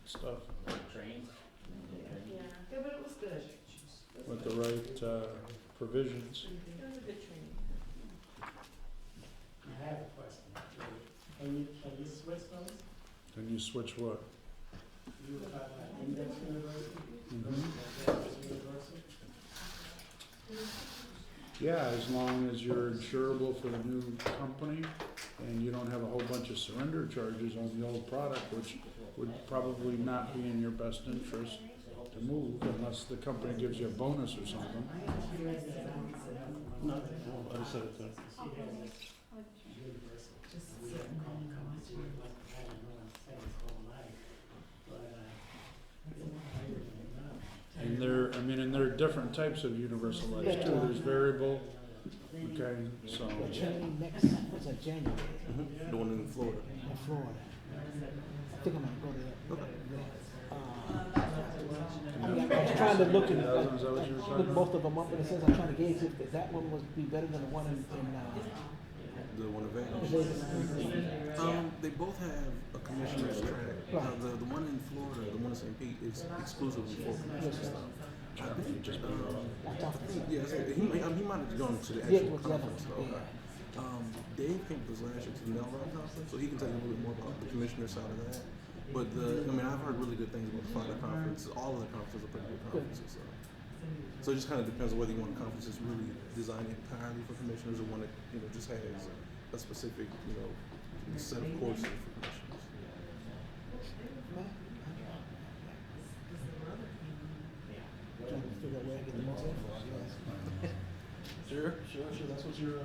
stuff Trains. Yeah, but it was good. with the right provisions. It was a good training. I have a question. Can you switch those? Can you switch what? You index university? Mhm. University? Yeah, as long as you're insurable for the new company and you don't have a whole bunch of surrender charges on the old product, which would probably not be in your best interest to move unless the company gives you a bonus or something. No, I said it there. And there are different types of universal life too. There's variable, okay, so. The training next, what's that, January, The one in Florida. in Florida. I think I'm gonna go there. I mean, I was trying to look and, Is that what you were talking look about? both of them up in a sense, I'm trying to gauge if that one would be better than the one in The one in Vegas. Vegas. They both have a commissioner's track. Right. The one in Florida, the one in St. Pete, is exclusively for commissioners. I think, I talked to him. yeah, so he might have gone to the Yeah, actual it was the other conference one, though. yeah. Dave came with us last year to the Nelron conference, so he can tell you a little bit more about the commissioner side of that. But I've heard really good things about the FIDA conference. All of the conferences are pretty good conferences. So it just kind of depends on whether you want a conference that's really designed entirely for commissioners or one that just has a specific set of courses for commissioners. Trying to figure out where I get the most info, yes. Sure. That's what your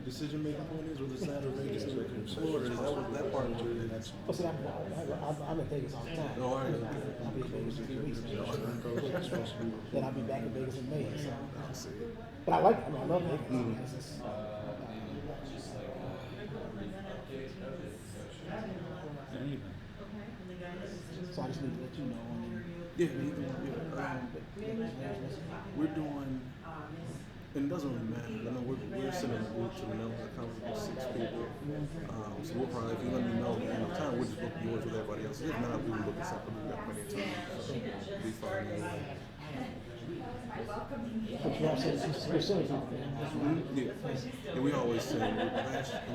decision making point is, whether it's that or Vegas or Florida. Is that part of your next? Oh, see, I'm in Vegas all the time. Oh, all right. I'll be in Vegas in 3 weeks. Then I'll be back in Vegas in May, so. I'll see. But I like it, I mean, I love Vegas. It's just, Anything. so I just need to let you know. Yeah, we're doing, and it doesn't really matter. I know we're sending a group to the Nelson conference with 6 people. So we'll probably, if you let me know at the end of time, we'll just book yours with everybody else. If not, we can book it separately. We've got plenty of time. So it'll be fine anyway. But you also, you're sending people. Yeah. And we always send, the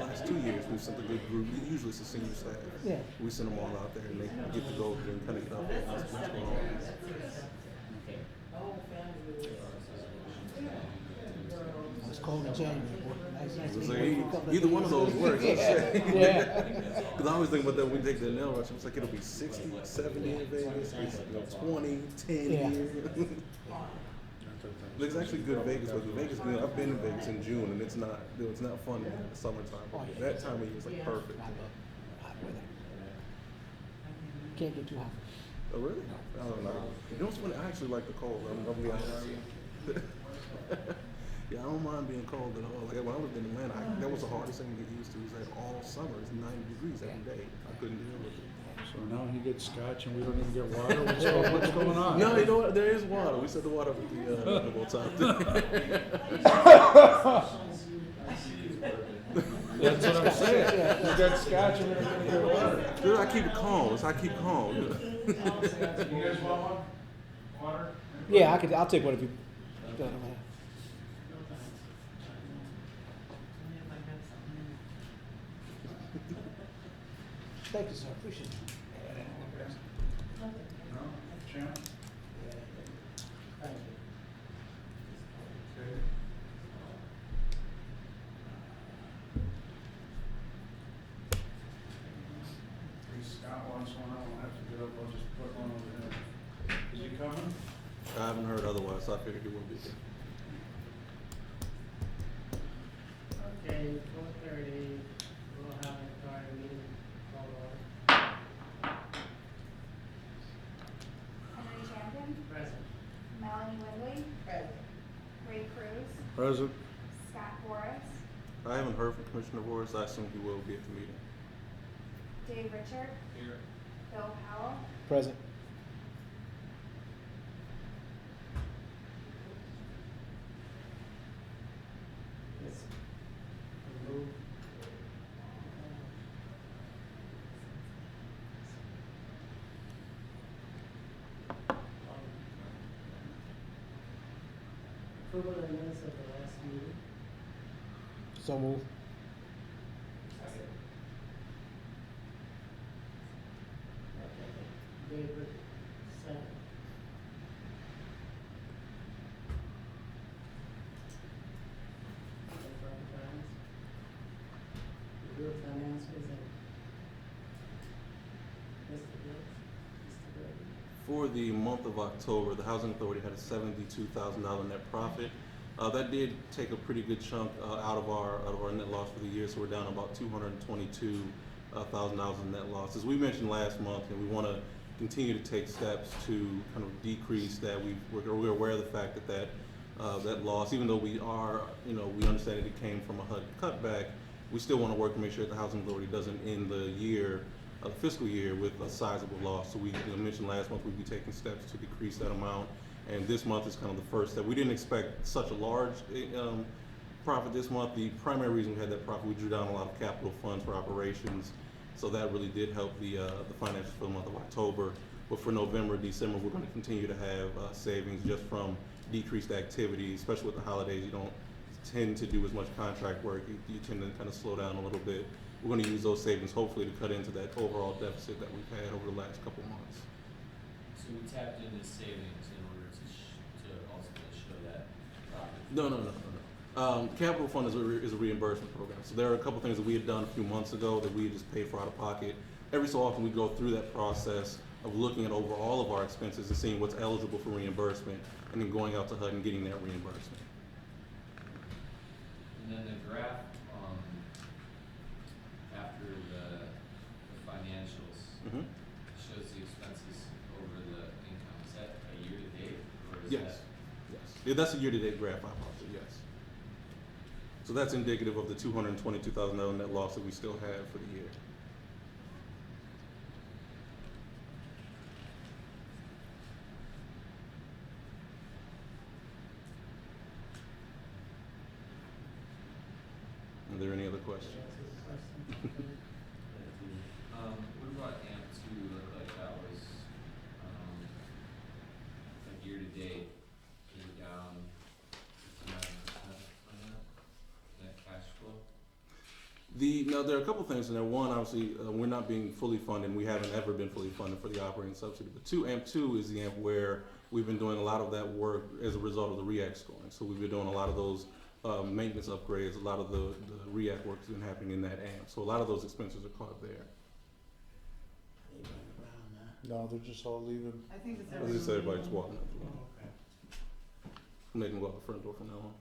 last 2 years, we've sent a good group. Usually it's the senior staff. Yeah. We send them all out there and they get to go and kind of get up and what's going on. It's cold in January, boy. Nice It was to like, wait for a couple of either one of those days. works. Yeah. Because I always think about that when we take the nail rush. It's like it'll be 60, 70 in Vegas, it's 20, 10 Yeah. here. But it's actually good Vegas weather. Vegas, I've been in Vegas in June and it's not fun in the summertime. Oh, yeah. That time of year is like perfect. I love hot weather. Can't get too hot. Oh really? I don't know. You know what's funny? I actually like the cold. I'm gonna be honest. Yeah, I don't mind being cold at all. Like when I lived in Atlanta, that was the hardest thing to get used to. Is that all summer it's 90 degrees every day. I couldn't deal with it. So now he gets scotch and we don't even get water. What's going on? No, you know what? There is water. We set the water up at the top. That's what I'm saying. You got scotch and we don't even get water. Dude, I keep it calm. That's how I keep calm. You guys want one? Water? Yeah, I'll take one if you. Thank you, sir. Appreciate it. No? Champ? Okay. Hey, Scott wants one. I don't have to get up. I'll just put one over here. Is he coming? I haven't heard otherwise, so I figured he would be there. Okay, 4:30, we'll have a prior meeting, call order. Henry Champion, Present. Melanie Windley, Ray Cruz, Present. Scott Boris, I haven't heard from Commissioner Boris. I assume he will be at the meeting. Dave Richard, Bill Powell, Present. Approval of minutes of the last meeting. So move. Okay, David, second. Okay, Dr. Barnes. Review of financials and Mr. Brooks, Mr. Brady. For the month of October, the Housing Authority had a $72,000 net profit. That did take a pretty good chunk out of our net loss for the year, so we're down about $222,000 in net loss. As we mentioned last month, and we want to continue to take steps to kind of decrease that. We're aware of the fact that that loss, even though we are, we understand that it came from a HUD cutback, we still want to work to make sure that the Housing Authority doesn't end the year, the fiscal year, with a sizable loss. So we mentioned last month we'd be taking steps to decrease that amount, and this month is kind of the first step. We didn't expect such a large profit this month. The primary reason we had that profit, we drew down a lot of capital funds for operations, so that really did help the finances for the month of October. But for November, December, we're going to continue to have savings just from decreased activity, especially with the holidays. You don't tend to do as much contract work. You tend to kind of slow down a little bit. We're going to use those savings hopefully to cut into that overall deficit that we've had over the last couple months. So we tapped into savings in order to ultimately show that profit? No. Capital fund is a reimbursement program. So there are a couple things that we had done a few months ago that we had just paid for out of pocket. Every so often we go through that process of looking at over all of our expenses and seeing what's eligible for reimbursement, and then going out to HUD and getting that reimbursement. And then the graph, after the financials, shows the expenses over the income. Is that a year-to-date, or is Yes. Yeah, that's a year-to-date graph, I apologize, yes. So that's indicative of the $222,000 net loss that we still have for the year. Are there any other questions? What about AMP2? Looked like that was, like year-to-date, you're down 9% on that net cash flow? Now, there are a couple things in there. One, obviously, we're not being fully funded. We haven't ever been fully funded for the operating subsidy. But two, AMP2 is the AMP where we've been doing a lot of that work as a result of the REACT scoring. So we've been doing a lot of those maintenance upgrades. A lot of the REACT work has been happening in that AMP. So a lot of those expenses are caught there. No, they're just all leaving. I think it's I just said everybody just walking out the Oh, door. okay. Make them go out the front door from now on.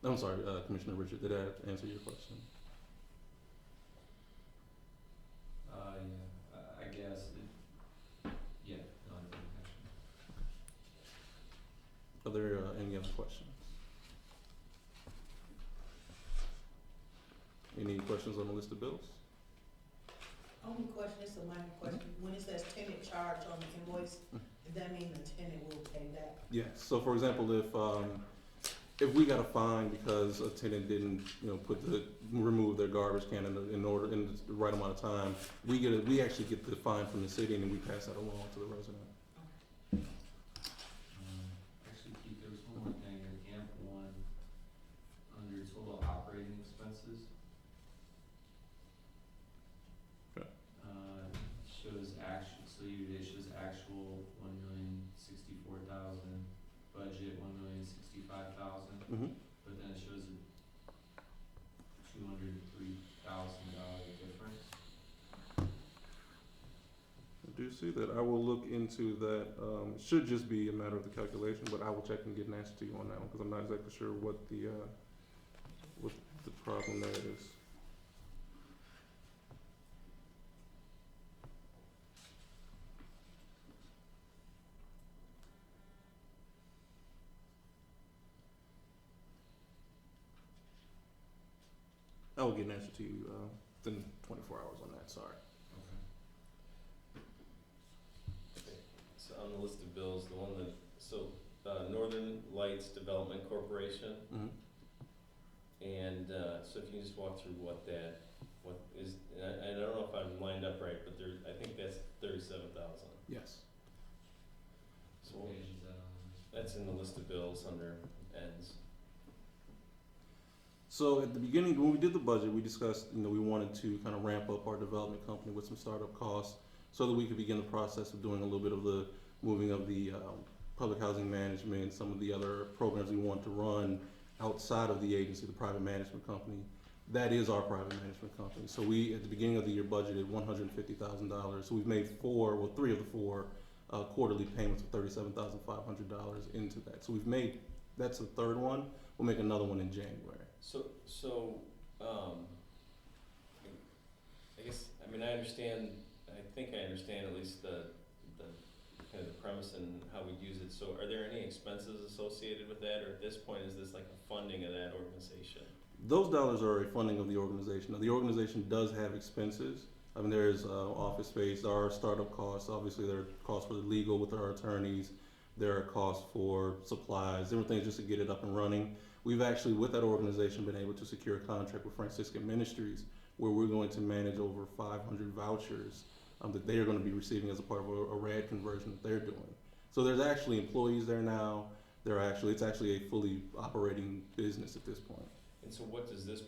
I'm sorry, Commissioner Richard, did that answer your question? Yeah, I guess. Yeah, no, I didn't actually. Are there any other questions? Any questions on the list of bills? Only question, it's a minor question, when it says tenant charge on the invoice, does that mean the tenant will pay that? Yes. So, for example, if we got a fine because a tenant didn't, remove their garbage can in the right amount of time, we actually get the fine from the city and then we pass that along to the resident. Actually, Keith, there was one more thing in AMP1 under total operating expenses. Okay. Shows actual, so year-to-date shows actual 1,064,000, budget 1,065,000, but then it shows a $203,000 difference. I do see that. I will look into that. It should just be a matter of the calculation, but I will check and get an answer to you on that one because I'm not exactly sure what the problem there is. I will get an answer to you within 24 hours on that. Sorry. Okay. So on the list of bills, the one that, Northern Lights Development Corporation, and so if you can just walk through what is, and I don't know if I'm lined up right, but I think that's 37,000. Yes. So that's in the list of bills under ends. So at the beginning, when we did the budget, we discussed, we wanted to kind of ramp up our development company with some startup costs so that we could begin the process of doing a little bit of the moving of the public housing management, some of the other programs we want to run outside of the agency, the private management company. That is our private management company. So we, at the beginning of the year, budgeted $150,000. So we've made three of the four quarterly payments of $37,500 into that. So that's the third one. We'll make another one in January. I think I understand at least the kind of the premise and how we use it. So are there any expenses associated with that, or at this point is this like a funding of that organization? Those dollars are a funding of the organization. Now, the organization does have expenses. I mean, there's office space, there are startup costs. Obviously, there are costs for the legal with our attorneys. There are costs for supplies, different things just to get it up and running. We've actually, with that organization, been able to secure a contract with Franciscan Ministries where we're going to manage over 500 vouchers that they are going to be receiving as a part of a RAD conversion that they're doing. So there's actually employees there now. It's actually a fully operating business at this point. And so how does this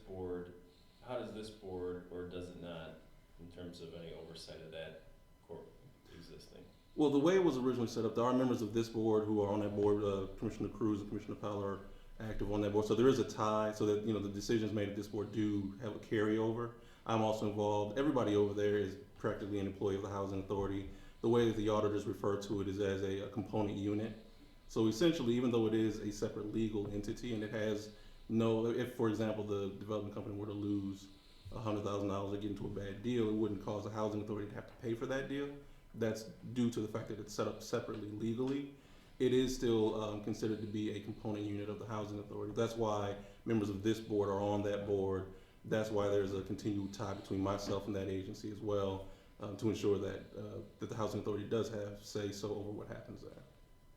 board, or does it not, in terms of any oversight of that corp existing? Well, the way it was originally set up, there are members of this board who are on that board. Commissioner Cruz and Commissioner Powell are active on that board. So there is a tie so that, the decisions made at this board do have a carryover. I'm also involved. Everybody over there is practically an employee of the Housing Authority. The way that the auditors refer to it is as a component unit. So essentially, even though it is a separate legal entity and it has if, for example, the development company were to lose $100,000 or get into a bad deal, it wouldn't cause the Housing Authority to have to pay for that deal. That's due to the fact that it's set up separately legally. It is still considered to be a component unit of the Housing Authority. That's why members of this board are on that board. That's why there's a continued tie between myself and that agency as well, to ensure that the Housing Authority does have say-so over what happens there.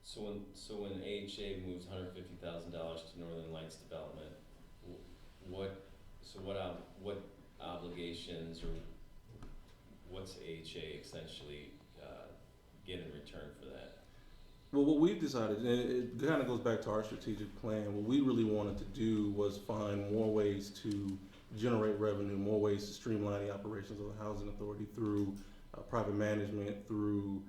So when AHA moves $150,000 to Northern Lights Development, what obligations or what's AHA essentially get in return for that? Well, what we've decided, and it kind of goes back to our strategic plan, what we really wanted to do was find more ways to generate revenue, more ways to streamline the operations of the Housing Authority through private management, through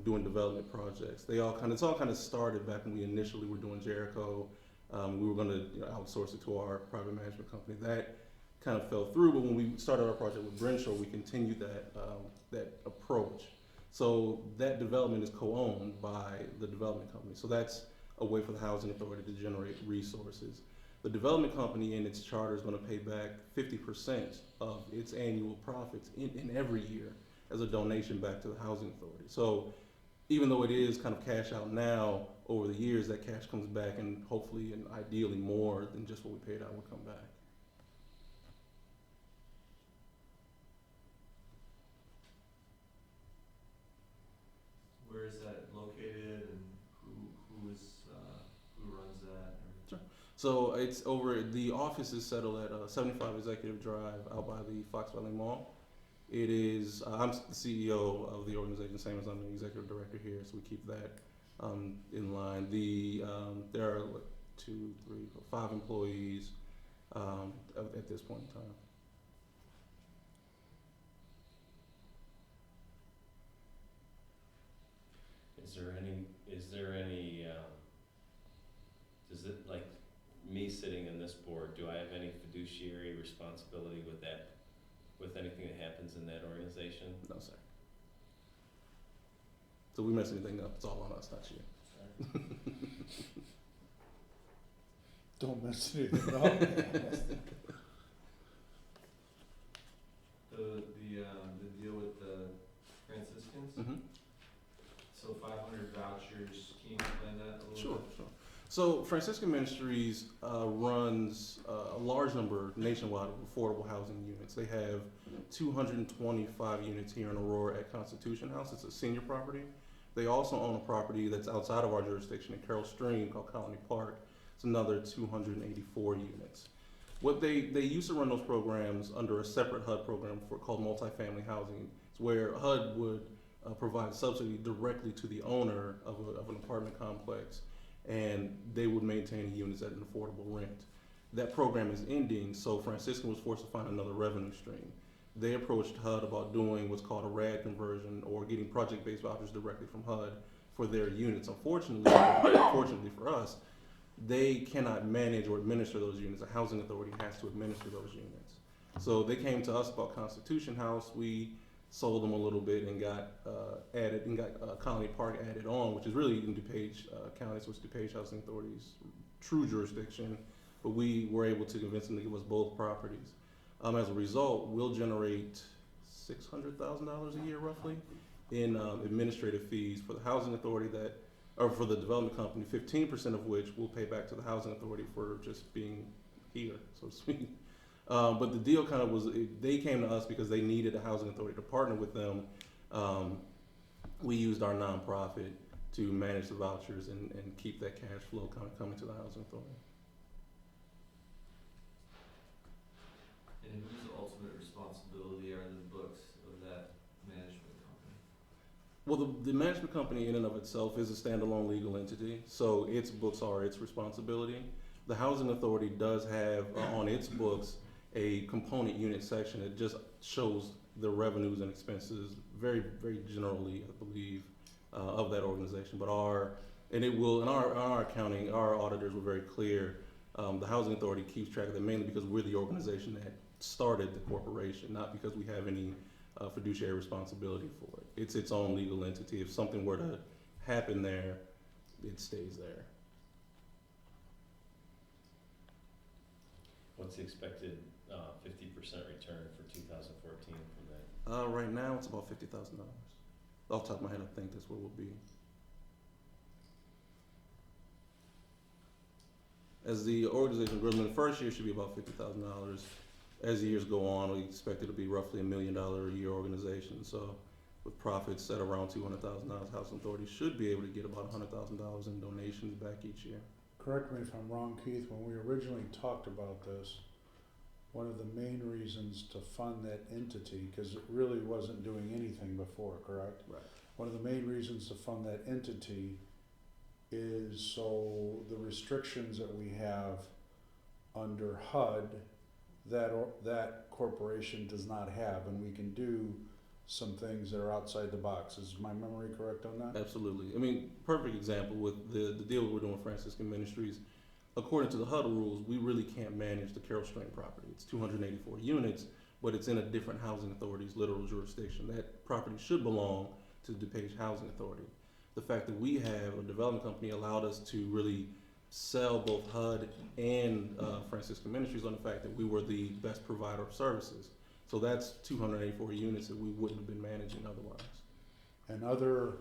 doing development projects. It's all kind of started back when we initially were doing Jericho. We were going to outsource it to our private management company. That kind of fell through, but when we started our project with Brenshaw, we continued that approach. So that development is co-owned by the development company. So that's a way for the Housing Authority to generate resources. The development company in its charter is going to pay back 50% of its annual profits in every year as a donation back to the Housing Authority. So even though it is kind of cash out now, over the years that cash comes back, and hopefully and ideally more than just what we paid out will come back. Where is that located, and who runs that? Sure. So it's over. The office is settled at 75 Executive Drive, out by the Fox Valley Mall. It is. I'm the CEO of the organization, same as I'm the executive director here, so we keep that in line. There are 5 employees at this point in time. Is there any, does it, like me sitting in this board, do I have any fiduciary responsibility with that, with anything that happens in that organization? No, sir. So we mess anything up, it's all on us, not you. Don't mess anything up. The deal with the Franciscans? Mm-hmm. So 500 vouchers, can you explain that a little Sure, bit? sure. So Franciscan Ministries runs a large number nationwide of affordable housing units. They have 225 units here in Aurora at Constitution House. It's a senior property. They also own a property that's outside of our jurisdiction in Carroll Stream called Colony Park. It's another 284 units. What they used to run those programs under a separate HUD program called multifamily housing. It's where HUD would provide subsidy directly to the owner of an apartment complex. and they would maintain units at an affordable rent. That program is ending, so Franciscan was forced to find another revenue stream. They approached HUD about doing what's called a RAD conversion, or getting project-based vouchers directly from HUD for their units. Unfortunately, fortunately for us, they cannot manage or administer those units. A housing authority has to administer those units. So they came to us about Constitution House. We sold them a little bit and got Colony Park added on, which is really in DuPage County, so it's DuPage Housing Authority's true jurisdiction. But we were able to convince them to give us both properties. As a result, we'll generate $600,000 a year roughly in administrative fees for the housing authority or for the development company, 15% of which we'll pay back to the housing authority for just being here, so to speak. But the deal kind of was, they came to us because they needed a housing authority to partner with them. We used our nonprofit to manage the vouchers and keep that cash flow kind of coming to the housing authority. And whose ultimate responsibility are the books of that management company? Well, the management company in and of itself is a standalone legal entity, so its books are its responsibility. The housing authority does have on its books a component unit section that just shows the revenues and expenses very, very generally, I believe, of that organization. But our accounting, our auditors were very clear. The housing authority keeps track of that mainly because we're the organization that started the corporation, not because we have any fiduciary responsibility for it. It's its own legal entity. If something were to happen there, it stays there. What's the expected 50% return for 2014 from that? Right now, it's about $50,000. Off the top of my head, I think that's what it will be. As the organization grows, the first year should be about $50,000. As the years go on, we expect it to be roughly $1 million a year organization. So with profits at around $200,000, housing authority should be able to get about $100,000 in donations back each year. Correct me if I'm wrong, Keith, when we originally talked about this, one of the main reasons to fund that entity, because it really wasn't doing anything before, correct? Right. One of the main reasons to fund that entity is so the restrictions that we have under HUD, that corporation does not have, and we can do some things that are outside the box. Is my memory correct on that? Absolutely. I mean, perfect example with the deal we're doing with Franciscan Ministries. According to the HUD rules, we really can't manage the Carroll Stream property. It's 284 units, but it's in a different housing authority's literal jurisdiction. That property should belong to the DuPage Housing Authority. The fact that we have a development company allowed us to really sell both HUD and Franciscan Ministries on the fact that we were the best provider of services. So that's 284 units that we wouldn't have been managing otherwise. And other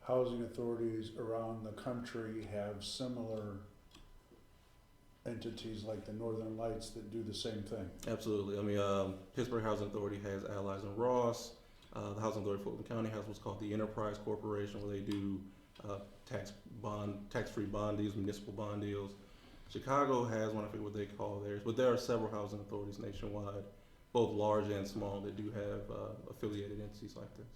housing authorities around the country have similar entities like the Northern Lights that do the same thing. Absolutely. I mean, Pittsburgh Housing Authority has allies in Ross. The Housing Authority of Fulton County has what's called the Enterprise Corporation, where they do tax-free bond deals, municipal bond deals. Chicago has one, I forget what they call theirs, but there are several housing authorities nationwide, both large and small, that do have affiliated entities like this.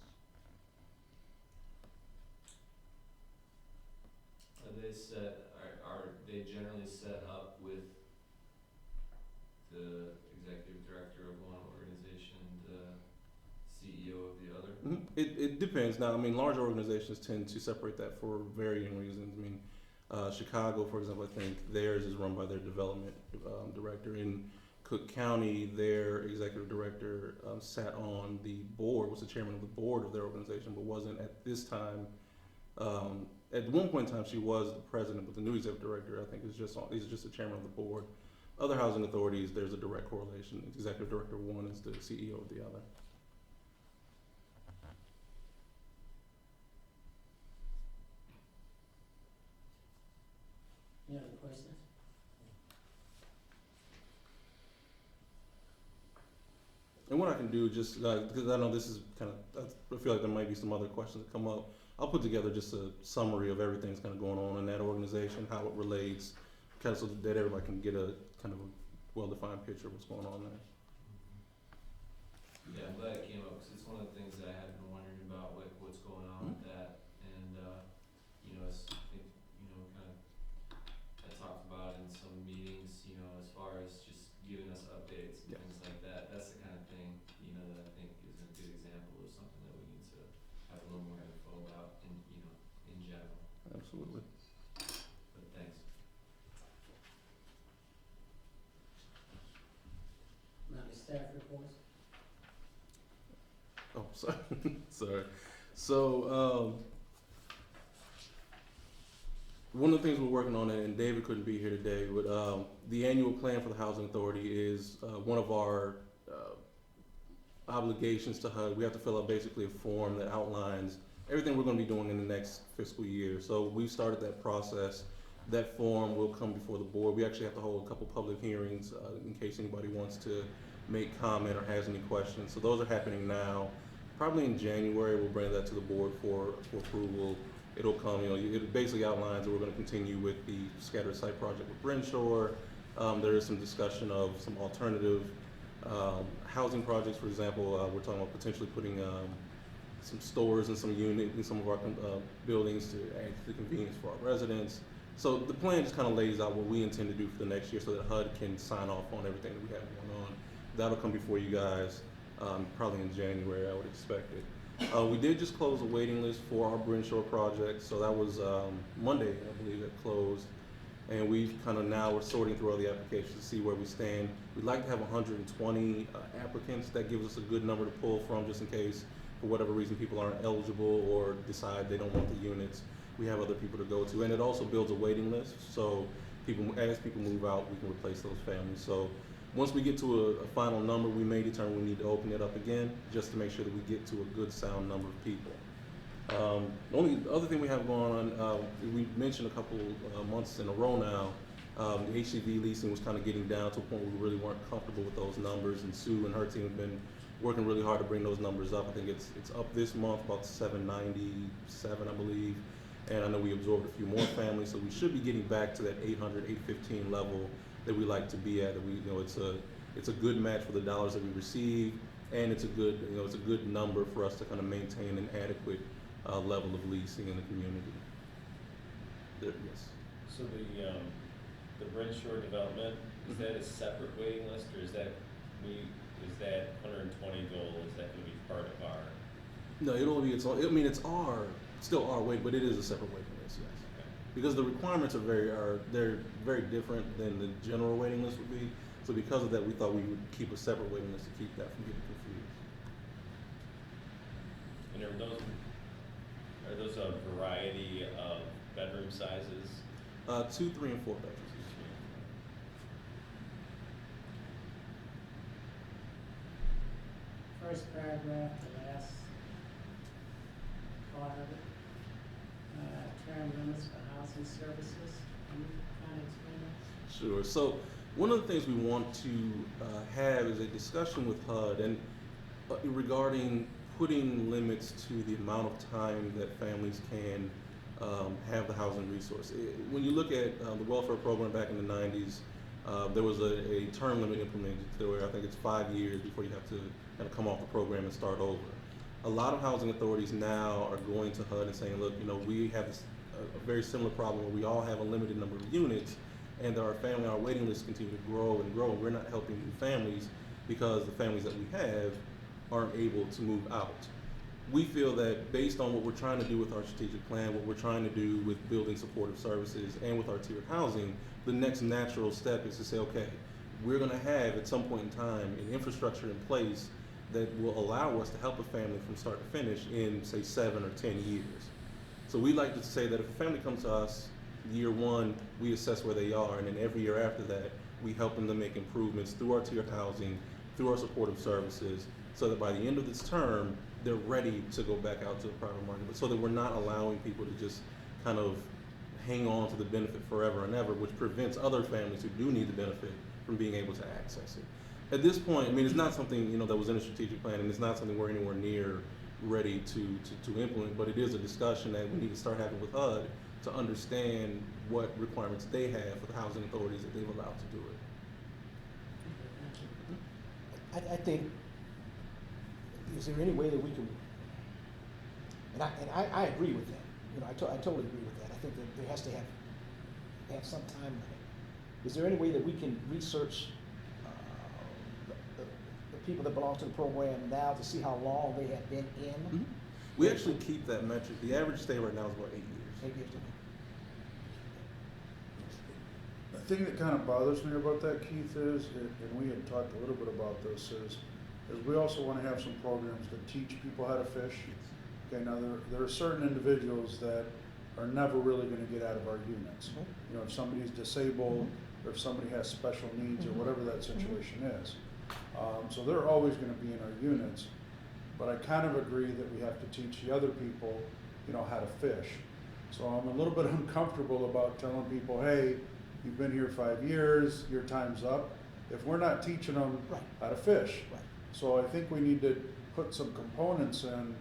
Are they generally set up with the executive director of one organization, the CEO of the other? Mm-hmm. It depends. Now, I mean, large organizations tend to separate that for varying reasons. I mean, Chicago, for example, I think theirs is run by their development director. In Cook County, their executive director sat on the board, was the chairman of the board of their organization, but wasn't at this time. At one point in time, she was the president, but the new executive director, I think, is just the chairman of the board. Other housing authorities, there's a direct correlation. The executive director of one is the CEO of the other. Any other questions? And what I can do, just because I know this is kind of, I feel like there might be some other questions that come up. I'll put together just a summary of everything that's kind of going on in that organization, how it relates, kind of so that everybody can get a kind of a well-defined picture of what's going on there. Yeah, I'm glad it came up, because it's one of the things that I have been wondering about, like what's going on with that. And, I think, reports? Oh, sorry. Sorry. So, one of the things we're working on, and David couldn't be here today, but the annual plan for the Housing Authority is one of our obligations to HUD. We have to fill out basically a form that outlines everything we're going to be doing in the next fiscal year. So we've started that process. That form will come before the board. We actually have to hold a couple public hearings in case anybody wants to make comment or has any questions. So those are happening now. Probably in January, we'll bring that to the board for approval. It'll come, it basically outlines that we're going to continue with the scattered site project with Brenshaw. There is some discussion of some alternative housing projects. For example, we're talking about potentially putting some stores and some units in some of our buildings to add to the convenience for our residents. So the plan just kind of lays out what we intend to do for the next year so that HUD can sign off on everything that we have going on. That'll come before you guys probably in January, I would expect it. We did just close a waiting list for our Brenshaw project, so that was Monday, I believe, it closed. And we've kind of now we're sorting through all the applications to see where we stand. We'd like to have 120 applicants. That gives us a good number to pull from just in case, for whatever reason, people aren't eligible or decide they don't want the units. We have other people to go to, and it also builds a waiting list. So as people move out, we can replace those families. So once we get to a final number, we may determine we need to open it up again just to make sure that we get to a good sound number of people. The only other thing we have going on, we mentioned a couple months in a row now, the HCV leasing was kind of getting down to a point where we really weren't comfortable with those numbers, and Sue and her team have been working really hard to bring those numbers up. I think it's up this month about 797, I believe, and I know we absorbed a few more families, so we should be getting back to that 800, 815 level that we like to be at. It's a good match for the dollars that we receive, and it's a good number for us to kind of maintain an adequate level of leasing in the community. Yes. So the Brenshaw development, is that a separate waiting list, or is that 120 goal, is that going to be part of our? No, it'll be its own. I mean, it's still our wait, but it is a separate waiting list, yes. Okay. Because the requirements they're very different than the general waiting list would be. So because of that, we thought we would keep a separate waiting list to keep that from getting confused. And are those a variety of bedroom sizes? 2, 3, and 4 bedrooms. First paragraph, the last part of it, term limits for housing services. Can you kind of explain that? Sure. So one of the things we want to have is a discussion with HUD and regarding putting limits to the amount of time that families can have the housing resource. When you look at the welfare program back in the 90s, there was a term limit implemented to where I think it's 5 years before you have to kind of come off the program and start over. A lot of housing authorities now are going to HUD and saying, look, we have a very similar problem where we all have a limited number of units, and our waiting lists continue to grow and grow, and we're not helping new families because the families that we have aren't able to move out. We feel that based on what we're trying to do with our strategic plan, what we're trying to do with building supportive services and with our tiered housing, the next natural step is to say, okay, we're going to have at some point in time an infrastructure in place that will allow us to help a family from start to finish in, say, 7 or 10 years. So we like to say that if a family comes to us, year 1, we assess where they are, and then every year after that, we help them to make improvements through our tiered housing, through our supportive services, so that by the end of this term, they're ready to go back out to the private market, but so that we're not allowing people to just kind of hang on to the benefit forever and ever, which prevents other families who do need the benefit from being able to access it. At this point, I mean, it's not something, that was in a strategic plan, and it's not something we're anywhere near ready to implement, but it is a discussion that we need to start having with HUD to understand what requirements they have for the housing authorities that they've allowed to do it. I think, is there any way that we can, and I agree with that, I totally agree with that. I think that there has to have some time limit. Is there any way that we can research the people that belong to the program now to see how long they have been in? Mm-hmm. We actually keep that metric. The average stay right now is about 8 years. 8 years. thing that kind of bothers me about that, Keith, is, and we had talked a little bit about this, is we also want to have some programs that teach people how to fish. Okay, now there are certain individuals that are never really going to get out of our units. You know, if somebody's disabled, or if somebody has special needs, or whatever that situation is. So they're always going to be in our units, but I kind of agree that we have to teach the other people, you know, how to fish. So I'm a little bit uncomfortable about telling people, hey, you've been here 5 years, your time's up, if we're not teaching them how to fish. So I think we need to put some components in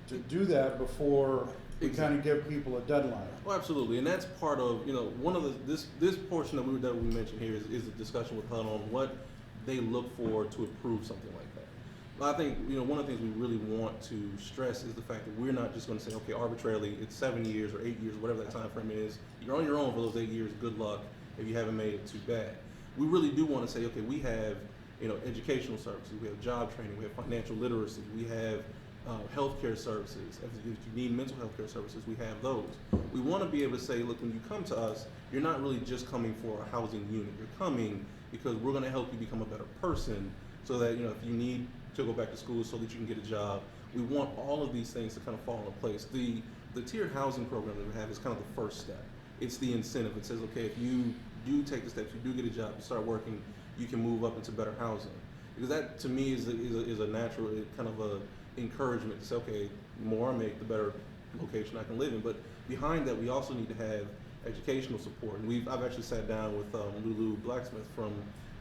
to do that before we kind of give people a deadline. Oh, absolutely, and that's part of, you know, one of this portion that we mentioned here is a discussion with HUD on what they look for to approve something like that. But I think, you know, one of the things we really want to stress is the fact that we're not just going to say, okay, arbitrarily it's 7 years or 8 years, whatever that time frame is. You're on your own for those 8 years. Good luck if you haven't made it too bad. We really do want to say, okay, we have, you know, educational services, we have job training, we have financial literacy, we have healthcare services. If you need mental health care services, we have those. We want to be able to say, look, when you come to us, you're not really just coming for a housing unit. You're coming because we're going to help you become a better person, so that, you know, if you need to go back to school so that you can get a job, we want all of these things to kind of fall into place. The tiered housing program that we have is kind of the first step. It's the incentive. It says, okay, if you do take the steps, you do get a job, you start working, you can move up into better housing. Because that, to me, is a natural kind of a encouragement to say, okay, the more I make, the better location I can live in. But behind that, we also need to have educational support. And I've actually sat down with Lulu Blacksmith from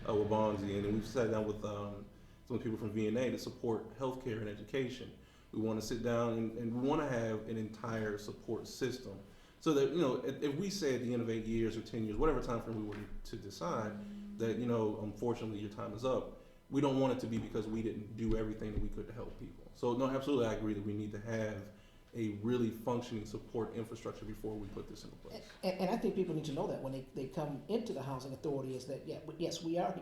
Wabanzi, and we've sat down with some people from VNA to support healthcare and education. We want to sit down and we want to have an entire support system, so that, you know, if we say at the end of 8 years or 10 years, whatever time frame we were to decide that, you know, unfortunately your time is up, we don't want it to be because we didn't do everything that we could to help people. So no, absolutely, I agree that we need to have a really functioning support infrastructure before we put this into place. And I think people need to know that when they come into the housing authority, is that, yes, we are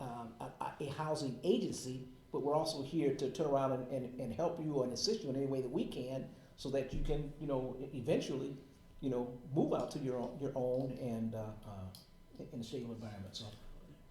a housing agency, but we're also here to turn around and help you and assist you in any way that we can, so that you can, you know, eventually, you know, move out to your own and in a stable environment. So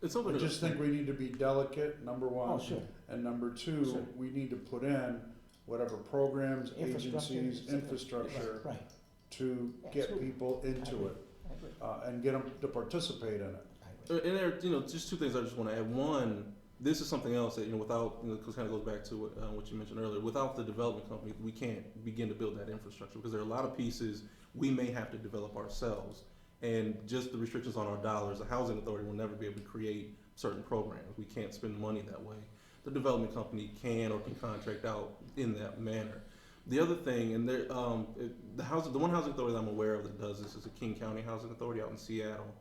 It's something I just think we need to be delicate, number one. Oh, sure. And number two, Sure. we need to put in whatever programs, Infrastructure, agencies, infrastructure right. to get Absolutely. people I into agree. it, I agree. and get them to participate in it. I agree. And there, you know, just two things I just want to add. One, this is something else that, you know, without, you know, because kind of goes back to what you mentioned earlier. Without the development company, we can't begin to build that infrastructure, because there are a lot of pieces we may have to develop ourselves. And just the restrictions on our dollars, the housing authority will never be able to create certain programs. We can't spend money that way. The development company can or can contract out in that manner. The other thing, and there, the one housing authority that I'm aware of that does this is the King County Housing Authority out in Seattle.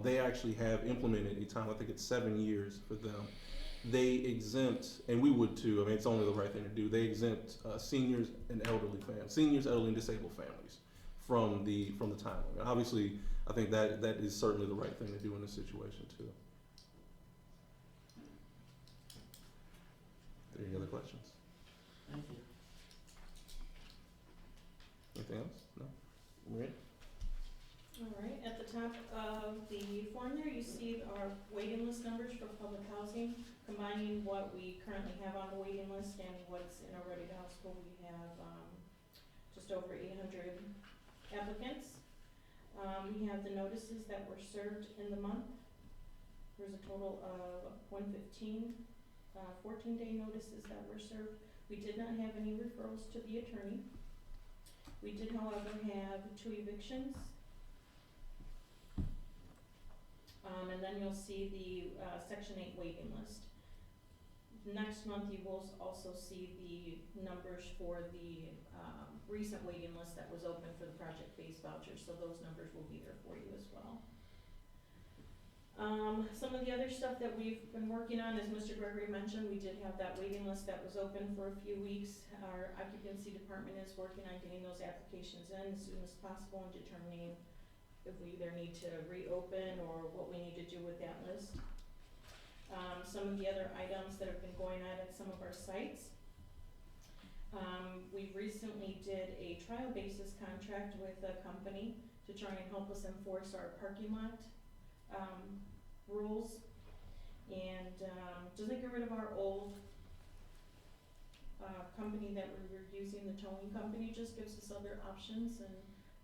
They actually have implemented a time, I think it's 7 years for them. They exempt, and we would too, I mean, it's only the right thing to do, they exempt seniors and elderly families, seniors, elderly, and disabled families from the time limit. Obviously, I think that is certainly the right thing to do in this situation too. Any other questions? Thank you. Anything else? No? Maria? All right, at the top of the form there, you see our waiting list numbers for public housing, combining what we currently have on the waiting list and what's in our ready to house pool. We have just over 800 applicants. We have the notices that were served in the month. There's a total of 115 14-day notices that were served. We did not have any referrals to the attorney. We did, however, have 2 evictions. And then you'll see the Section 8 waiting list. Next month, you will also see the numbers for the recent waiting list that was open for the project-based vouchers, so those numbers will be there for you as well. Some of the other stuff that we've been working on, as Mr. Gregory mentioned, we did have that waiting list that was open for a few weeks. Our occupancy department is working on getting those applications in as soon as possible and determining if we either need to reopen or what we need to do with that list. Some of the other items that have been going on at some of our sites. We recently did a trial basis contract with a company to to try and help us enforce our parking lot, rules. And, doesn't get rid of our old, company that we were using, the towing company, just gives us other options and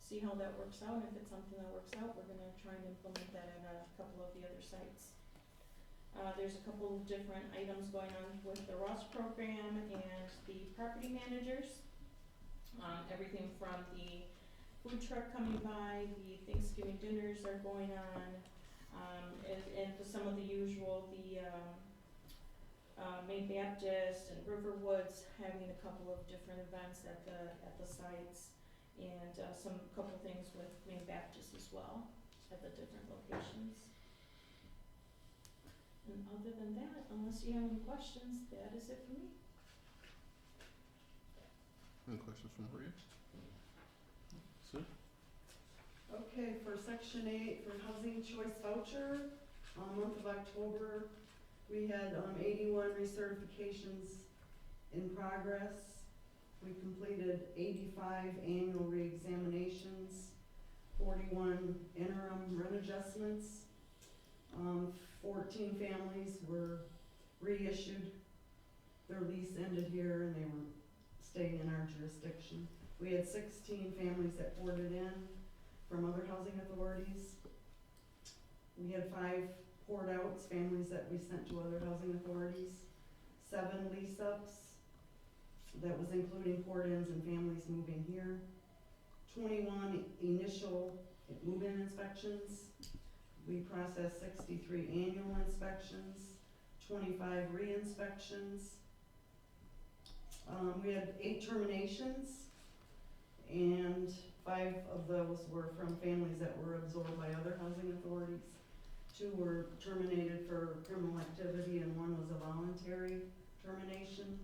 see how that works out. And if it's something that works out, we're gonna try and implement that at a couple of the other sites. There's a couple of different items going on with the Ross program and the property managers. Everything from the food truck coming by, the Thanksgiving dinners are going on, and some of the usual, the, Maine Baptist and Riverwoods having a couple of different events at the sites, and, couple things with Maine Baptist as well, at the different locations. And other than that, unless you have any questions, that is it for me. Any questions from Maria? Sue? Okay, for section 8, for housing choice voucher, month of October, we had 81 recertifications in progress. We completed 85 annual reexaminations, 41 interim rent adjustments, 14 families were reissued. Their lease ended here and they were staying in our jurisdiction. We had 16 families that ported in from other housing authorities. We had 5 poured outs, families that we sent to other housing authorities. 7 lease ups, that was including port-ins and families moving here. 21 initial move-in inspections. We processed 63 annual inspections, 25 re-inspections. We had 8 terminations, and 5 of those were from families that were absorbed by other housing authorities. 2 were terminated for criminal activity, and 1 was a voluntary termination.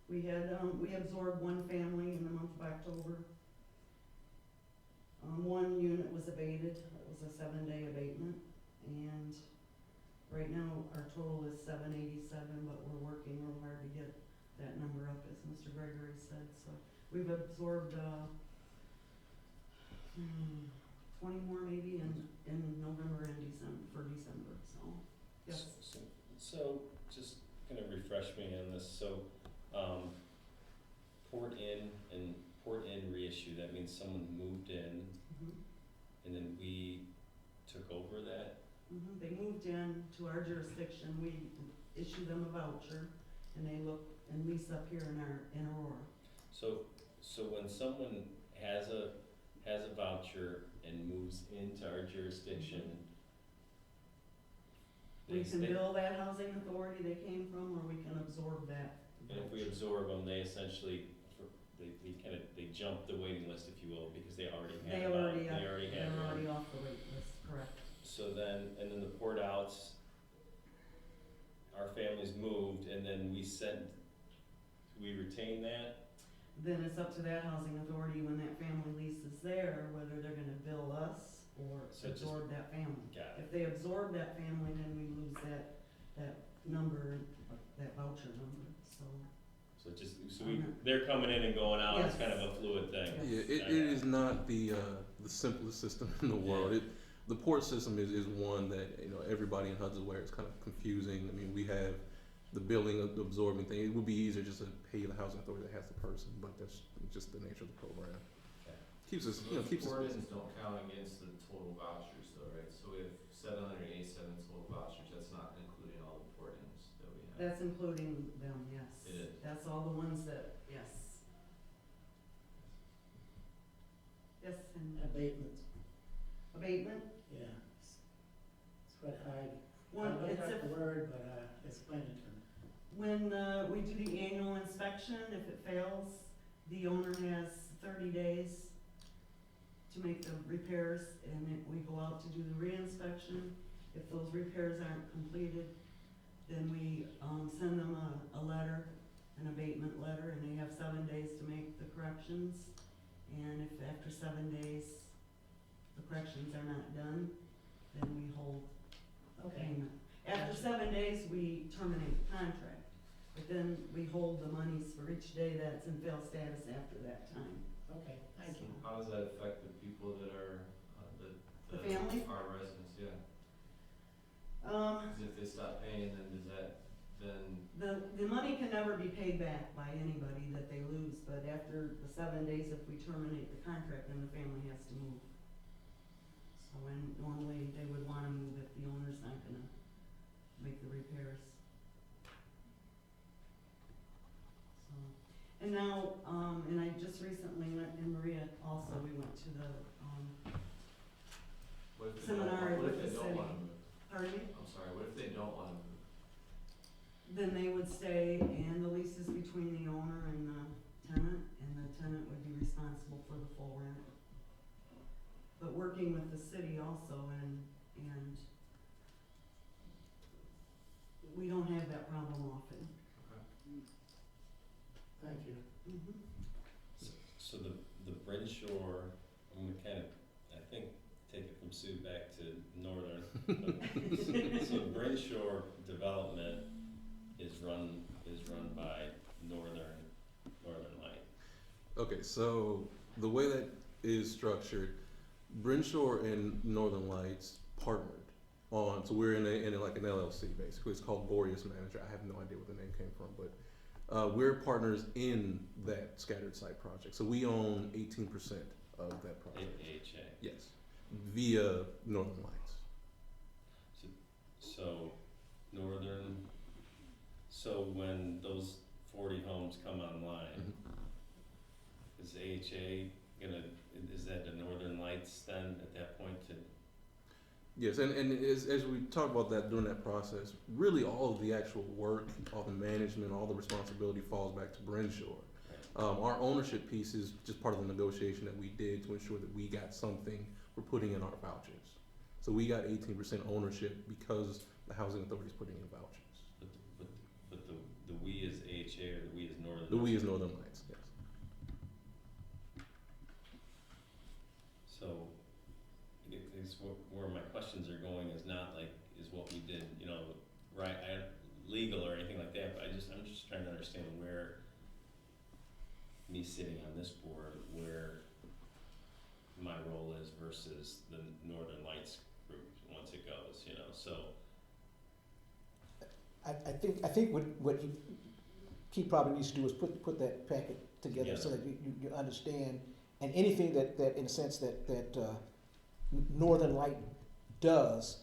We had, we absorbed 1 family in the month of October. 1 unit was abated. It was a 7-day abatement, and right now our total is 787, but we're working real hard to get that number up, as Mr. Gregory said. So we've absorbed 20 more maybe in November and December, for December, so, yes. So just kind of refresh me on this. So, port in reissue, that means someone moved in, and then we took over that? They moved in to our jurisdiction. We issue them a voucher, and they look and lease up here in Aurora. So when someone has a voucher and moves into our jurisdiction, We can bill that housing authority they came from, or we can absorb that. and if we absorb them, they essentially, they jump the waiting list, if you will, because they already have They're one. already off the wait list, correct. So then, and then the port outs, our families moved, and then we retain that? Then it's up to that housing authority when that family lease is there, whether they're gonna bill us or So just- absorb that family. Got it. If they absorb that family, then we lose that number, that voucher number, so. They're coming in and going out, it's Yes. kind of a fluid thing. Yeah, it is not the simplest system in the world. The port system is one that, you know, everybody in HUD's aware is kind of confusing. I mean, we have the billing, the absorbing thing. It would be easier just to pay the housing authority that has the person, but that's just the nature of the program. Okay. Keeps us, Those keeps us port-ins busy. don't count against the total vouchers though, right? So we have 787 total vouchers, that's not including all the port-ins that we have. That's including them, yes. It is. That's all the ones that, yes. Yes, and Abatement, abatement? yeah. It's quite hard. One, I it's looked a, up the word, but, explain it to me. when, we do the annual inspection, if it fails, the owner has 30 days to make the repairs, and then we go out to do the re-inspection. If those repairs aren't completed, then we, send them a letter, an abatement letter, and they have 7 days to make the corrections. And if after 7 days, the corrections are not done, then we hold Okay, payment. After 7 days, we terminate the contract, but then we hold the monies for each day that's in fail status after that time. okay, thank you. How does that affect the people that are The family? Our residents, yeah. 'Cause Um, if they stop paying, then does that, then, the money can never be paid back by anybody that they lose, but after the 7 days, if we terminate the contract, then the family has to move. So when, normally they would wanna move if the owner's not gonna make the repairs. So, and now, and I just recently went, and Maria also, we went to the, what if they don't, seminar what with if the they don't city. wanna move? Pardon me? I'm sorry, what if they don't wanna move? Then they would stay, and the lease is between the owner and the tenant, and the tenant would be responsible for the full rent. But working with the city also, and we don't have that problem often. Thank you. Mhm. So the Brenshaw, I'm gonna kind of, I think, take it from Sue back to Northern. So Brenshaw Development is run by Northern Light. Okay, so the way that is structured, Brenshaw and Northern Lights partnered on, so we're in like an LLC basically. It's called Boreas Manager. I have no idea where the name came from, but we're partners in that scattered site project. So we own 18% of that project. AHA. Yes, via Northern Lights. So Northern, so when those 40 homes come online, is AHA gonna, is that the Northern Lights then at that point to? Yes, and as we talk about that during that process, really all of the actual work, all the management, all the responsibility falls back to Brenshaw. Our ownership piece is just part of the negotiation that we did to ensure that we got something we're putting in our vouchers. So we got 18% ownership because the housing authority is putting in vouchers. But the we is AHA or the we is Northern? The we is Northern Lights, yes. So, it's where my questions are going is not like, is what we did, you know, right, legal or anything like that, but I'm just trying to understand where, me sitting on this board, where my role is versus the Northern Lights group once it goes, you know, so. I think what he probably needs to do is put that packet together so that you understand, and anything that in a sense that Northern Light does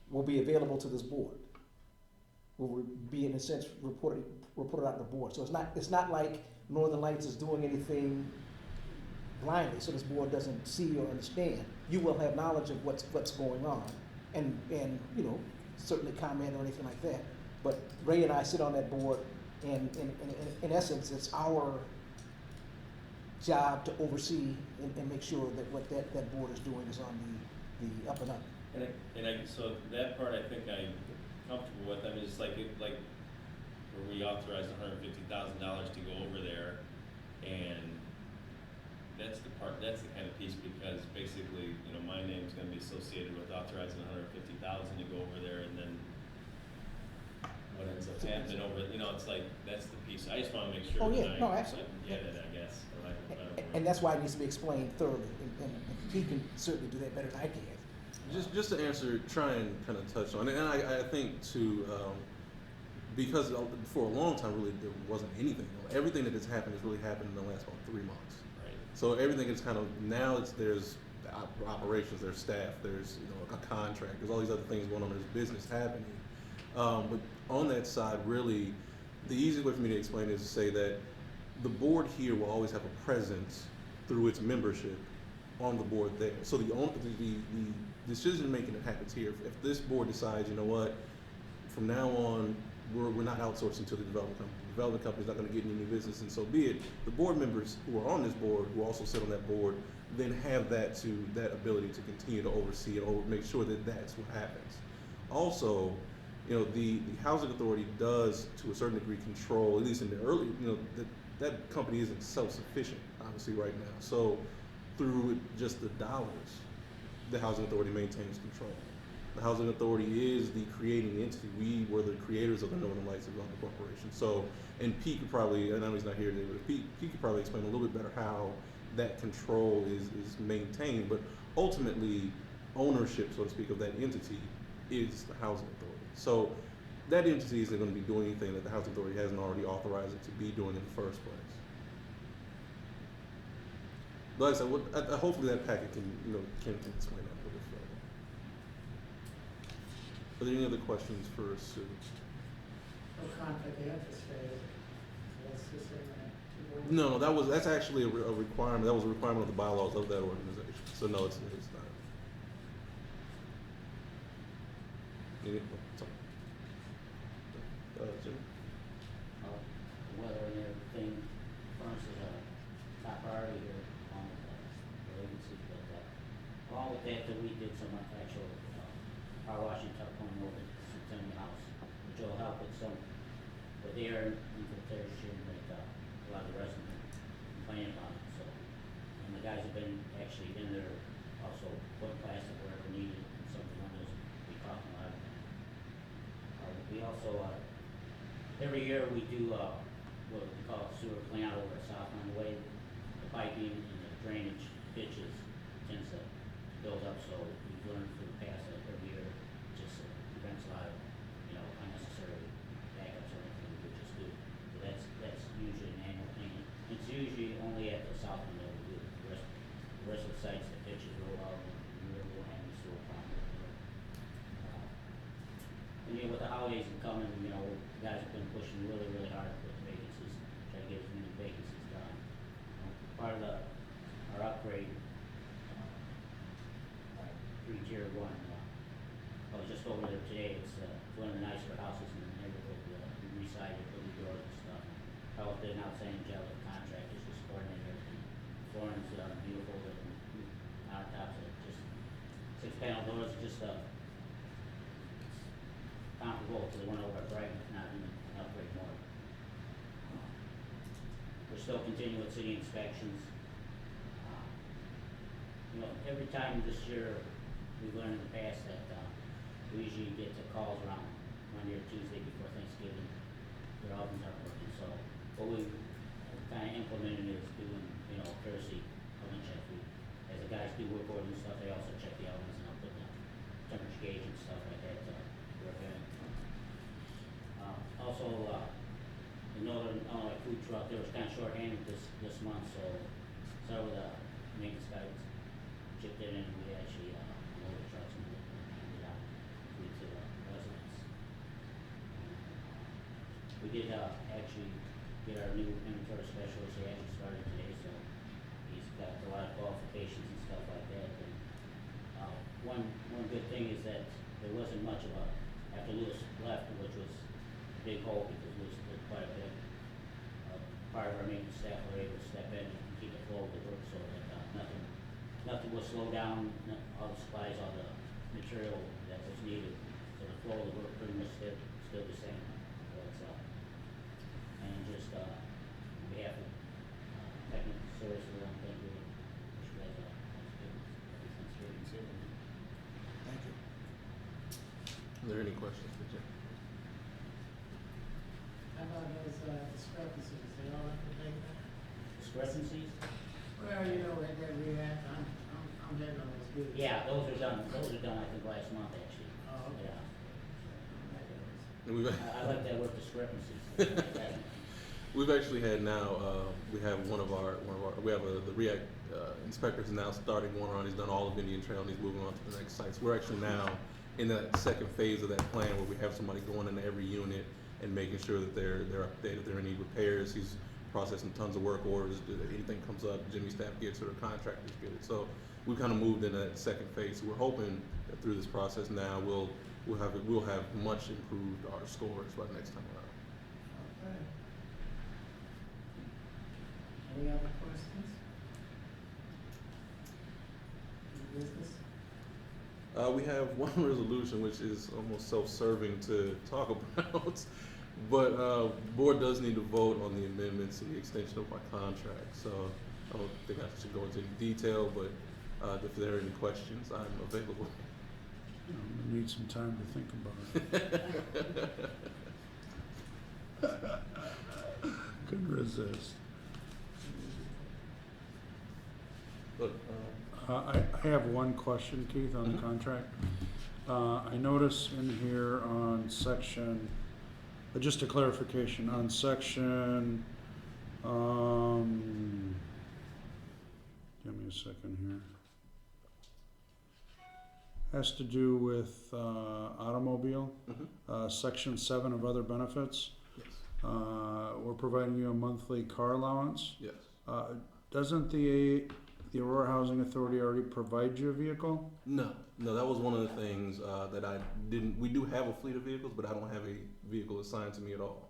will be available to this board. Will be in a sense reported out to the board. So it's not like Northern Lights is doing anything blindly, so this board doesn't see or understand. You will have knowledge of what's going on, and you know, certainly comment or anything like that. But Ray and I sit on that board, and in essence, it's our job to oversee and make sure that what that board is doing is on the up and up. So that part I think I'm comfortable with. I mean, it's like where we authorized $150,000 to go over there, and that's the kind of piece, because basically, you know, my name's gonna be associated with authorizing $150,000 to go over there, and then what ends up happening over, you know, it's like, that's the piece. I just wanna make sure that I get it, I guess, for lack of a better word. And that's why it needs to be explained thoroughly, and he can certainly do that better than I can. Just to answer, try and kind of touch on it, and I think too, because for a long time really there wasn't anything. Everything that has happened has really happened in the last about 3 months. Right. So everything is kind of, now there's operations, there's staff, there's, you know, a contract, there's all these other things going on, there's business happening. But on that side, really, the easiest way for me to explain it is to say that the board here will always have a presence through its membership on the board there. So the decision making that happens here, if this board decides, you know what, from now on, we're not outsourcing to the development company. The development company's not going to get any new business, and so be it. The board members who are on this board, who also sit on that board, then have that ability to continue to oversee or make sure that that's what happens. Also, you know, the housing authority does, to a certain degree, control, at least in the early, you know, that company isn't self-sufficient, obviously, right now. So through just the dollars, the housing authority maintains control. The housing authority is the creating entity. We were the creators of the Northern Lights Development Corporation. So, and Pete could probably, I know he's not here today, but Pete could probably explain a little bit better how that control is maintained. But ultimately, ownership, so to speak, of that entity is the housing authority. So that entity isn't going to be doing anything that the housing authority hasn't already authorized it to be doing in the first place. But like I said, hopefully that packet can, can explain that a little bit further. Are there any other questions for Sue? No conflict of interest, that's just saying that. No, that's actually a requirement. That was a requirement of the bylaws of that organization. So no, it's not. Sorry. Jim? Weather and everything, furnace is a top priority here on the agency, but along with that, we did some actual power washing tuck pointing over to the house, which will help with the air infiltration that a lot of the residents are complaining about. So, and the guys have been actually in there also putting plastic wherever needed, and some of the windows we talked about. We also, every year we do what we call sewer clean out over at South on the way. The piping and the drainage ditches tends to build up, so we've learned from the past that every year just prevents a lot of, unnecessary backups or anything, which is good. So that's usually an annual thing. It's usually only at the south end that we do it. The rest of the sites, the ditches roll out and we really don't have any sewer problem. And with the holidays coming, guys have been pushing really, really hard with vacancies, try to get as many vacancies done. Part of our upgrade, tier 1, I was just over there today. It's one of the nicer houses in the neighborhood. We resided with the doors and stuff. Health did an outstanding job with the contractors, just coordinating everything. Flooring's beautiful, and countertops are just 6-panel doors, just comparable to the one over at Brighton, if not even an upgrade more. We're still continuing with city inspections. Every time this year, we've learned in the past that we usually get the calls around Monday or Tuesday before Thanksgiving. Their ovens aren't working, so what we've kind of implemented is doing, courtesy oven check. As the guys do work orders and stuff, they also check the ovens and I'll put the temperature gauge and stuff like that to work in. Also, in Northern Illinois food truck, they was kind of short-handed this month, so some of the maintenance guys chipped in and we actually loaded trucks and handed out food to the residents. We did actually get our new inventory specialist. He actually started today, so he's got a lot of qualifications and stuff like that. And one good thing is that there wasn't much of after Lewis left, which was a big hole because Lewis did quite a bit. Part of our maintenance staff were able to step in and keep the flow of the work so that nothing will slow down. All the supplies, all the material that was needed, so the flow of the work pretty much stood the same. So it's, and just on behalf of technical services, I think we wish you guys everything's good. Thank you. Are there any questions for Jim? How about those discrepancies, they all have to take that? Discrepancies? Well, that we had, I'm getting on those good. Yeah, those are done, I think, last month, actually. Oh, okay. Yeah. And we've I like that word discrepancies. we've actually had now we have we have the REACT inspector is now starting one on. He's done all of Indian Trail and he's moving on to the next site. So we're actually now in that second phase of that plan where we have somebody going into every unit and making sure that they're updated. If there are any repairs, he's processing tons of work orders. If anything comes up, Jimmy's staff gets it or contractors get it. So we've kind of moved into that second phase. So we're hoping that through this process now we'll have much improved our scores by the next time around. Okay. Any other questions? Any business? We have one resolution which is almost self-serving to talk about, but board does need to vote on the amendments and the extension of my contract. So I don't think I should go into any detail, but if there are any questions, I'm available. We need some time to think about it. Couldn't resist. Look, I have one question, Keith, on the contract. I notice in here on section, just a clarification, on section, give me a second here. Has to do with automobile, section 7 of other benefits. Yes. We're providing you a monthly car allowance. Yes. Doesn't the Aurora Housing Authority already provide you a vehicle? No, that was one of the things that I didn't. We do have a fleet of vehicles, but I don't have a vehicle assigned to me at all.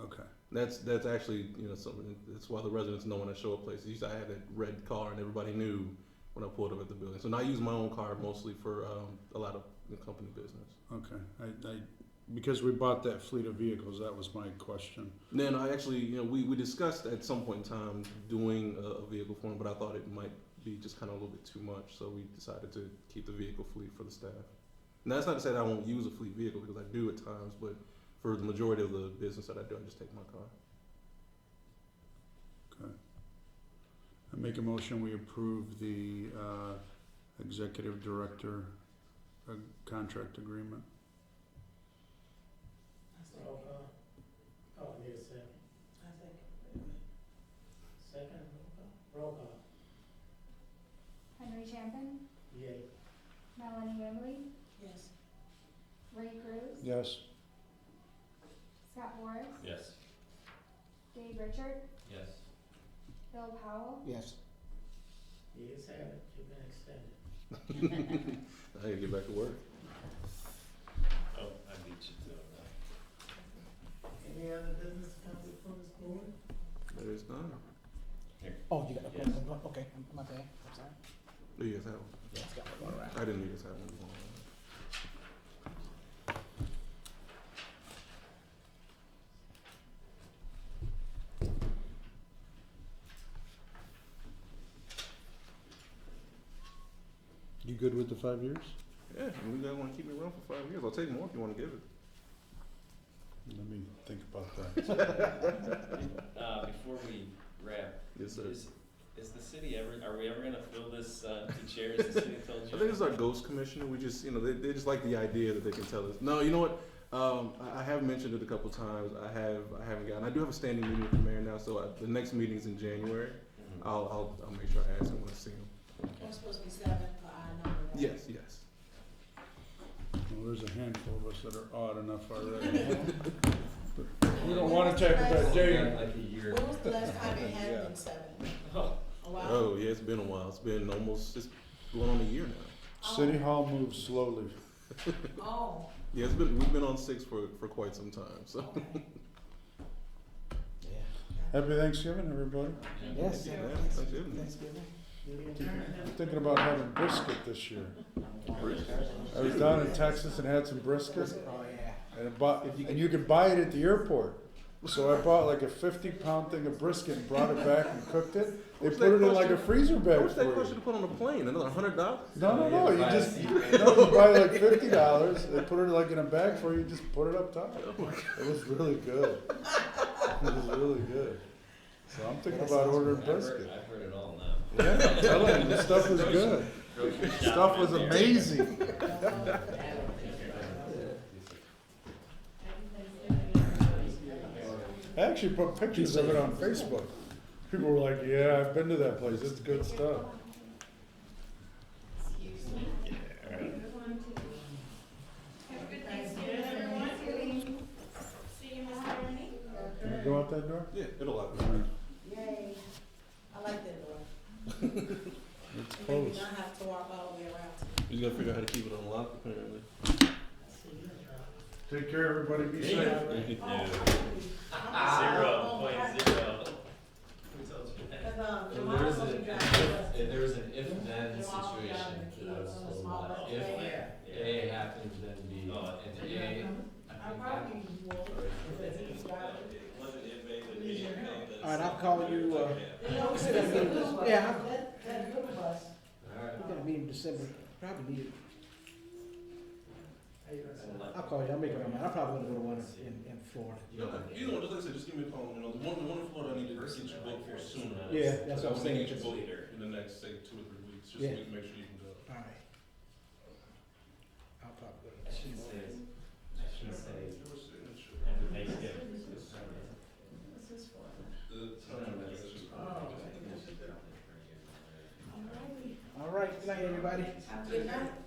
Okay. That's actually something. That's why the residents know when I show up places. I had a red car, and everybody knew when I pulled up at the building. So now I use my own car mostly for a lot of company business. Okay. I because we bought that fleet of vehicles, that was my question. Then I actually, we discussed at some point in time doing a vehicle for them, but I thought it might be just kind of a little bit too much, so we decided to keep the vehicle fleet for the staff. And that's not to say that I won't use a fleet vehicle, because I do at times, but for the majority of the business that I do, I just take my car. Okay. I make a motion, we approve the executive director contract agreement. Roll call. Oh, need a second. I think. Second, roll call. Henry Champion, Yay. Melanie Wimbley, Yes. Ray Cruz, Yes. Scott Boris, Yes. Dave Richard, Yes. Bill Powell, Yes. Yes, have it, you've been extended. I gotta get back to work. Oh, I beat you to it. Any other business come before this board? There is none. Oh, you got, okay, Yes. okay, my bad, I'm sorry. Do you guys have one? Yeah, it's got one around. I didn't know you guys have one. You good with the 5 years? Yeah, and you guys want to keep me around for 5 years? I'll take more if you want to give it. Let me think about that. Before we wrap, Yes, sir. is the city are we ever gonna fill this, 2 chairs the city told you? I think it's our ghost commissioner. We just, they just like the idea that they can tell us. No, you know what? I have mentioned it a couple times. I haven't gotten. I do have a standing meeting with the mayor now, so the next meeting's in January. Mhm. I'll make sure I ask him when I see him. It's supposed to be 7 for our number, right? Yes, yes. Well, there's a handful of us that are odd enough already. We don't wanna take that day. Like a year. When was the last time it had been 7? Oh, A while? Oh, yeah, it's been a while. It's been it's going on a year now. City Hall moves slowly. Oh, Yeah, we've been on 6 for quite some time. So Yeah. Happy Thanksgiving, everybody. Yes. yeah, Thanksgiving. Thanksgiving. I'm thinking about having brisket this year. Brisket. I was down in Texas and had some brisket, Oh, yeah. and you could buy it at the airport. So I bought like a 50-pound thing of brisket and brought it back and cooked it. They What's put that it in cost like you? a freezer How bag much that for cost you you. to put on a plane? Another $100? No, you just you buy like $50. They put it like in a bag for you. You just put it up top. Oh my God. It was really good. It was really good. So I'm thinking about ordering brisket. I've heard it all now. Yeah, I'm telling you, the stuff was good. Grocery The stuff was shopping in there. amazing. I actually put pictures of it on Facebook. People were like, yeah, I've been to that place. It's good stuff. Have a good Thanksgiving, everyone. See you, Mr. Ernie. Can we go out that door? Yeah, it'll happen. yay. I like that door. It's Maybe closed. not have to walk all the way around. You gotta figure out how to keep it unlocked, apparently. Take care, everybody. Be safe. Yeah. 0.0. Who told you that? Cause, If Jamal's there was supposed to an be driving us. if there was an if-then Jamal's situation, driving the I was kids on a told small that bus. if Yeah. A happens, then B, Oh, and I A, I think probably happens. will, because he's driving. All right, I'll call you, You know, we said said that that meeting- bus, yeah. that good bus. Alright. we got a meeting December, probably need it. I'll call you, I'll make it on mine. I'm probably gonna go to one in Florida. Either one, just like I said, just give me a call. The one in Florida, I need to get you booked for sooner. Yeah, that's what I'm I saying. need to get you booked in the next, say, 2 or 3 weeks. it's just Yeah. we can make sure you can go. All right. I'll probably go. I should say, happy Thanksgiving. What's this for? All right, good night, everybody. Good night.